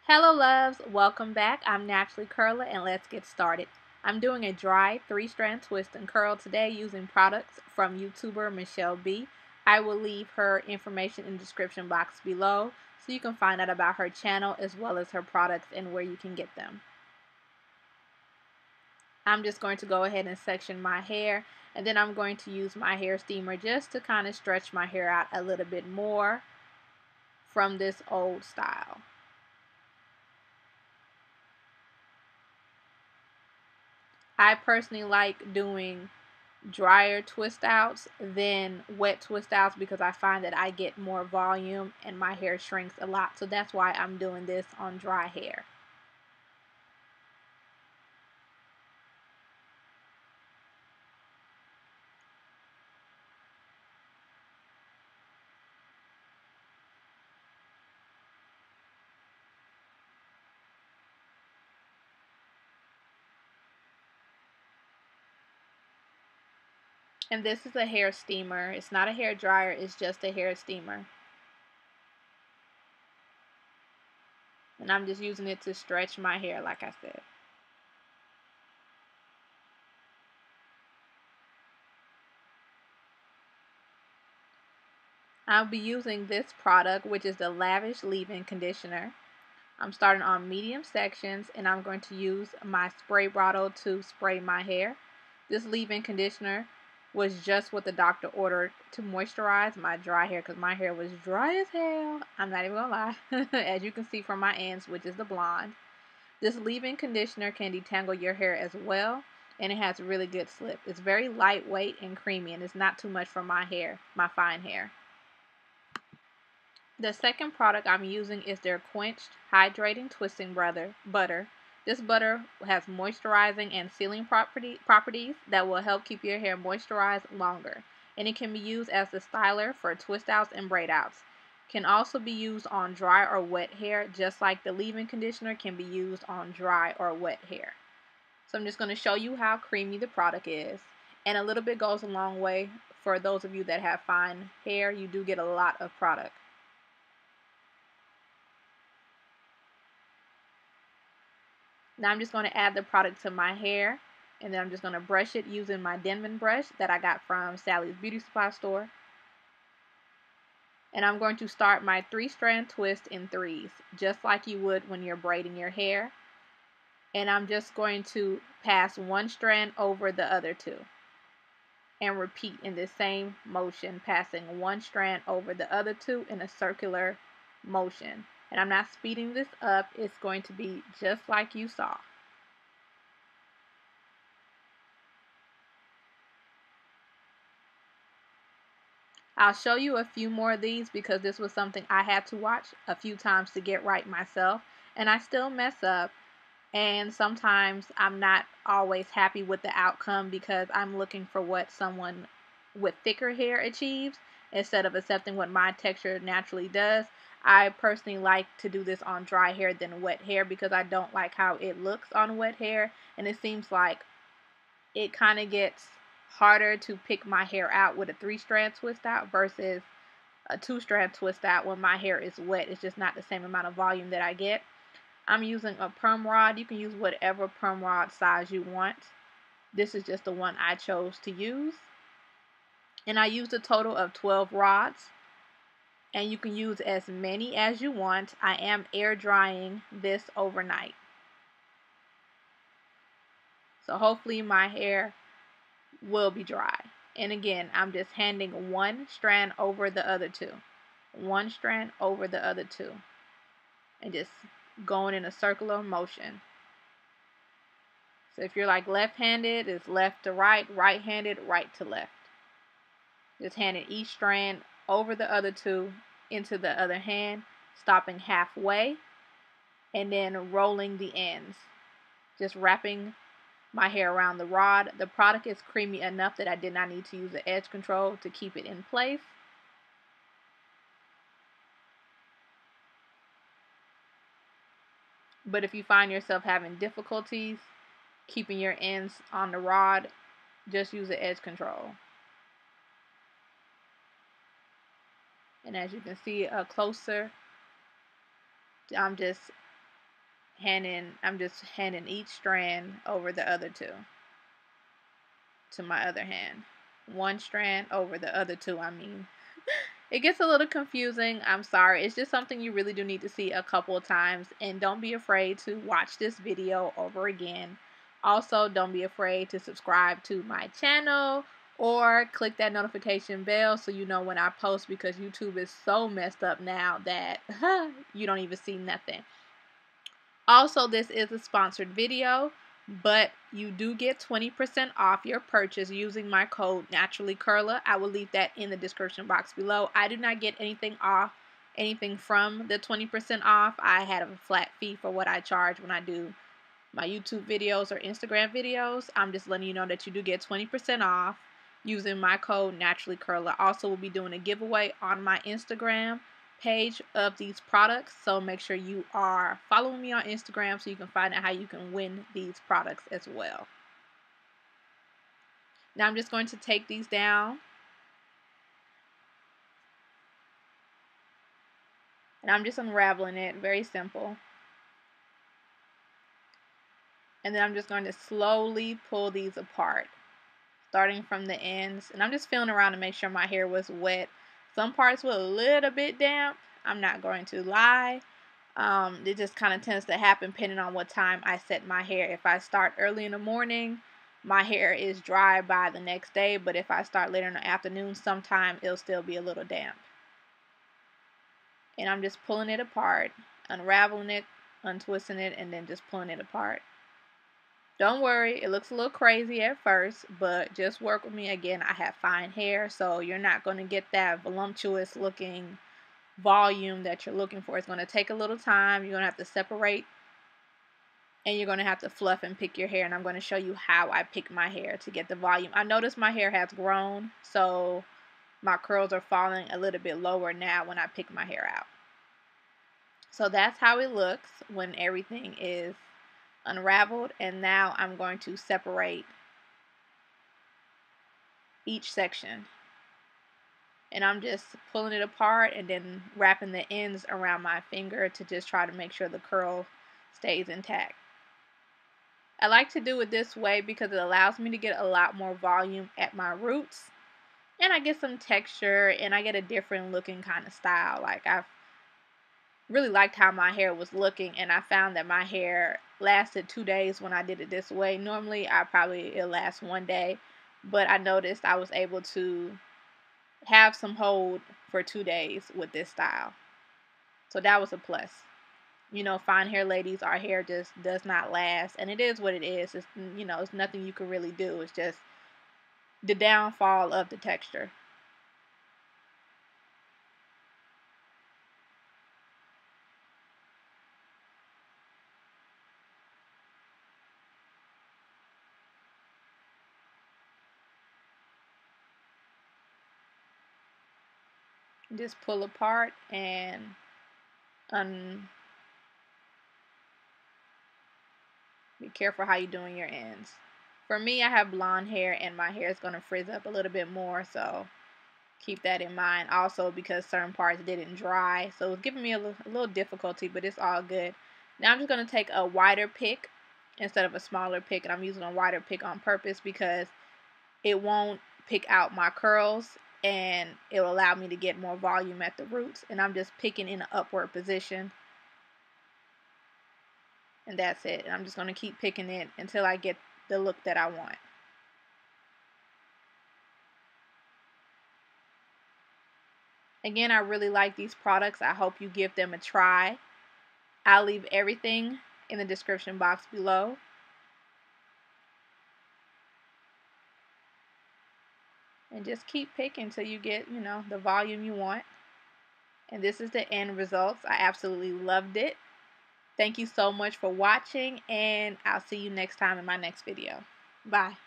Hello loves, welcome back. I'm Naturally Curler and let's get started. I'm doing a dry 3-strand twist and curl today using products from YouTuber Michelle B. I will leave her information in the description box below so you can find out about her channel as well as her products and where you can get them. I'm just going to go ahead and section my hair, and then I'm going to use my hair steamer just to kind of stretch my hair out a little bit more from this old style. I personally like doing drier twist outs than wet twist outs because I find that I get more volume and my hair shrinks a lot. So that's why I'm doing this on dry hair. And this is a hair steamer. It's not a hair dryer, it's just a hair steamer. And I'm just using it to stretch my hair, like I said. I'll be using this product, which is the Lavish leave-in conditioner. I'm starting on medium sections, and I'm going to use my spray bottle to spray my hair. This leave-in conditioner was just what the doctor ordered to moisturize my dry hair because my hair was dry as hell. I'm not even gonna lie. As you can see from my ends, which is the blonde. This leave-in conditioner can detangle your hair as well, and it has really good slip. It's very lightweight and creamy, and it's not too much for my hair, my fine hair. The second product I'm using is their Quenched Hydrating Twisting Butter. This butter has moisturizing and sealing properties that will help keep your hair moisturized longer. And it can be used as the styler for twist outs and braid outs. Can also be used on dry or wet hair, just like the leave-in conditioner can be used on dry or wet hair. So I'm just going to show you how creamy the product is. And a little bit goes a long way. For those of you that have fine hair, you do get a lot of product. Now I'm just going to add the product to my hair, and then I'm just going to brush it using my Denman brush that I got from Sally's Beauty Supply store. And I'm going to start my 3-strand twist in threes, just like you would when you're braiding your hair. And I'm just going to pass one strand over the other two. And repeat in the same motion, passing one strand over the other two in a circular motion. And I'm not speeding this up, it's going to be just like you saw. I'll show you a few more of these because this was something I had to watch a few times to get right myself. And I still mess up. And sometimes I'm not always happy with the outcome because I'm looking for what someone with thicker hair achieves instead of accepting what my texture naturally does. I personally like to do this on dry hair than wet hair because I don't like how it looks on wet hair. And it seems like it kind of gets harder to pick my hair out with a 3-strand twist out versus a 2-strand twist out when my hair is wet. It's just not the same amount of volume that I get. I'm using a perm rod. You can use whatever perm rod size you want. This is just the one I chose to use. And I used a total of 12 rods. And you can use as many as you want. I am air drying this overnight. So hopefully my hair will be dry. And again, I'm just handing one strand over the other two. One strand over the other two. And just going in a circular motion. So if you're like left-handed, it's left to right, right-handed, right to left. Just handing each strand over the other two into the other hand, stopping halfway, and then rolling the ends. Just wrapping my hair around the rod. The product is creamy enough that I did not need to use the edge control to keep it in place. But if you find yourself having difficulties keeping your ends on the rod, just use the edge control. And as you can see closer, I'm just just handing each strand over the other two to my other hand. One strand over the other two, I mean. It gets a little confusing. I'm sorry. It's just something you really do need to see a couple of times. And don't be afraid to watch this video over again. Also, don't be afraid to subscribe to my channel or click that notification bell so you know when I post, because YouTube is so messed up now that you don't even see nothing. Also, this is a sponsored video, but you do get 20% off your purchase using my code NaturallyCurler. I will leave that in the description box below. I do not get anything from the 20% off. I had a flat fee for what I charge when I do my YouTube videos or Instagram videos. I'm just letting you know that you do get 20% off using my code NaturallyCurler. Also, we'll be doing a giveaway on my Instagram page of these products, so make sure you are following me on Instagram so you can find out how you can win these products as well. Now I'm just going to take these down, and I'm just unraveling it. Very simple. And then I'm just going to slowly pull these apart, starting from the ends. And I'm just feeling around to make sure my hair was wet. Some parts were a little bit damp, I'm not going to lie. It just kind of tends to happen depending on what time I set my hair. If I start early in the morning, my hair is dry by the next day. But if I start later in the afternoon, sometime it'll still be a little damp. And I'm just pulling it apart, unraveling it, untwisting it, and then just pulling it apart. Don't worry, it looks a little crazy at first, but just work with me. Again, I have fine hair, so you're not going to get that voluptuous looking volume that you're looking for. It's going to take a little time. You're going to have to separate, and you're going to have to fluff and pick your hair, and I'm going to show you how I pick my hair to get the volume. I notice my hair has grown, so my curls are falling a little bit lower now when I pick my hair out. So that's how it looks when everything is unraveled. And now I'm going to separate each section, and I'm just pulling it apart and then wrapping the ends around my finger to just try to make sure the curl stays intact. I like to do it this way because it allows me to get a lot more volume at my roots, and I get some texture, and I get a different looking kind of style. Like, I've really liked how my hair was looking, and I found that my hair lasted 2 days when I did it this way. Normally it'll last 1 day, but I noticed I was able to have some hold for 2 days with this style, so that was a plus. You know, fine hair ladies, our hair just does not last, and it is what it is. It's, you know, it's nothing you can really do. It's just the downfall of the texture. Just pull apart and be careful how you're doing your ends. For me, I have blonde hair, and my hair is going to frizz up a little bit more, so keep that in mind. Also, because certain parts didn't dry, so it's giving me a little difficulty, but it's all good. Now I'm just going to take a wider pick instead of a smaller pick, and I'm using a wider pick on purpose because it won't pick out my curls, and it will allow me to get more volume at the roots. And I'm just picking in an upward position, and that's it. And I'm just going to keep picking it until I get the look that I want. Again, I really like these products. I hope you give them a try. I'll leave everything in the description box below. And just keep picking until you get, you know, the volume you want. And this is the end results. I absolutely loved it. Thank you so much for watching, and I'll see you next time in my next video. Bye.